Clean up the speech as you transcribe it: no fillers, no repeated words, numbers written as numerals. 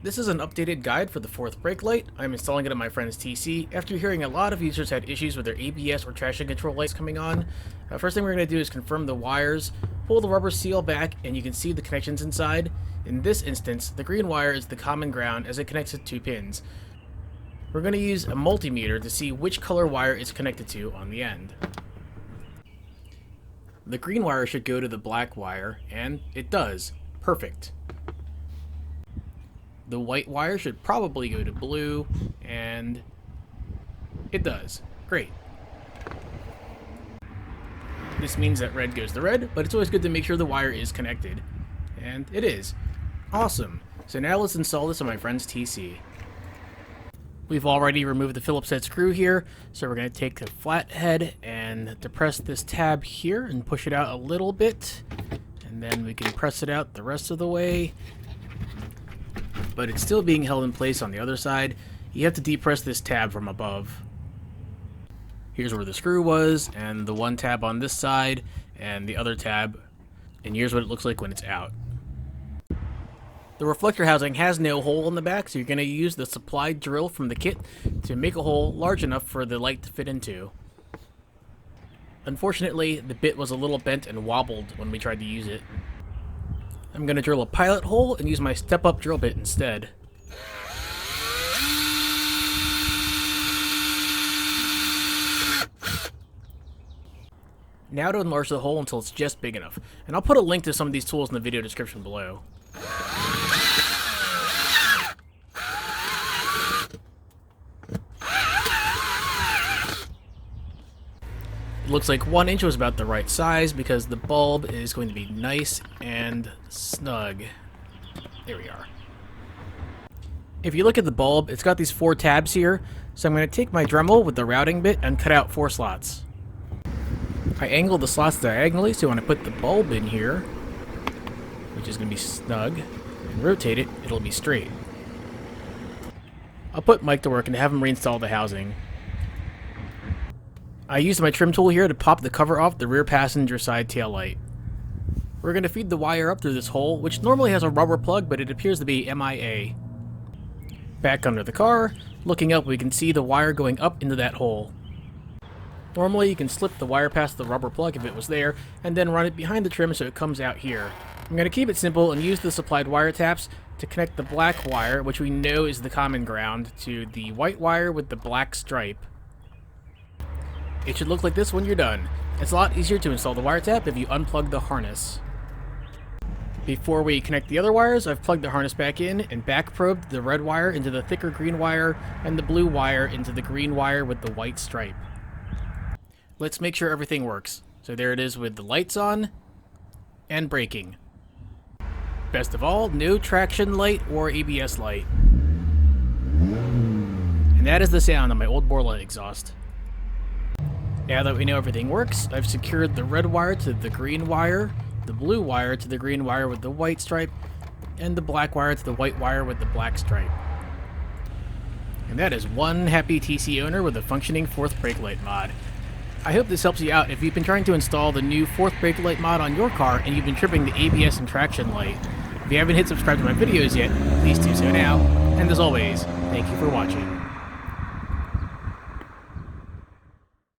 This is an updated guide for the fourth brake light. I'm installing it on my friend's TC after hearing a lot of users had issues with their ABS or traction control lights coming on. First thing we're going to do is confirm the wires, pull the rubber seal back, and you can see the connections inside. In this instance, the green wire is the common ground as it connects to two pins. We're going to use a multimeter to see which color wire it's connected to on the end. The green wire should go to the black wire, and it does. Perfect. The white wire should probably go to blue, and it does. Great. This means that red goes to red, but it's always good to make sure the wire is connected. And it is. Awesome. So now let's install this on my friend's TC. We've already removed the Phillips head screw here, so we're going to take the flat head and depress this tab here and push it out a little bit. And then we can press it out the rest of the way. But it's still being held in place on the other side. You have to depress this tab from above. Here's where the screw was, and the one tab on this side, and the other tab, and here's what it looks like when it's out. The reflector housing has no hole in the back, so you're going to use the supplied drill from the kit to make a hole large enough for the light to fit into. Unfortunately, the bit was a little bent and wobbled when we tried to use it. I'm going to drill a pilot hole and use my step-up drill bit instead. Now to enlarge the hole until it's just big enough, and I'll put a link to some of these tools in the video description below. It looks like 1 inch was about the right size because the bulb is going to be nice and snug. There we are. If you look at the bulb, it's got these 4 tabs here, so I'm going to take my Dremel with the routing bit and cut out 4 slots. I angled the slots diagonally, so when I put the bulb in here, which is going to be snug, and rotate it, it'll be straight. I'll put Mike to work and have him reinstall the housing. I used my trim tool here to pop the cover off the rear passenger side tail light. We're going to feed the wire up through this hole, which normally has a rubber plug, but it appears to be MIA. Back under the car, looking up, we can see the wire going up into that hole. Normally you can slip the wire past the rubber plug if it was there, and then run it behind the trim so it comes out here. I'm going to keep it simple and use the supplied wire taps to connect the black wire, which we know is the common ground, to the white wire with the black stripe. It should look like this when you're done. It's a lot easier to install the wire tap if you unplug the harness. Before we connect the other wires, I've plugged the harness back in and back probed the red wire into the thicker green wire and the blue wire into the green wire with the white stripe. Let's make sure everything works. So there it is with the lights on and braking. Best of all, no traction light or ABS light. And that is the sound on my old Borla exhaust. Now that we know everything works, I've secured the red wire to the green wire, the blue wire to the green wire with the white stripe, and the black wire to the white wire with the black stripe. And that is one happy TC owner with a functioning fourth brake light mod. I hope this helps you out if you've been trying to install the new fourth brake light mod on your car and you've been tripping the ABS and traction light. If you haven't hit subscribe to my videos yet, please do so now. And as always, thank you for watching.